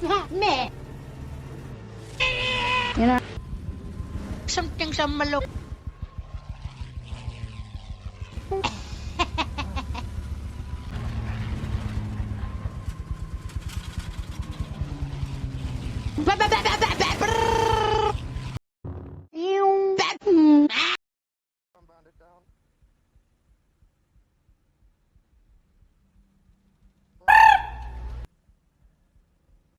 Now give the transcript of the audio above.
Me. Yan na. Something sa malok. Ba ba ba ba ba ba.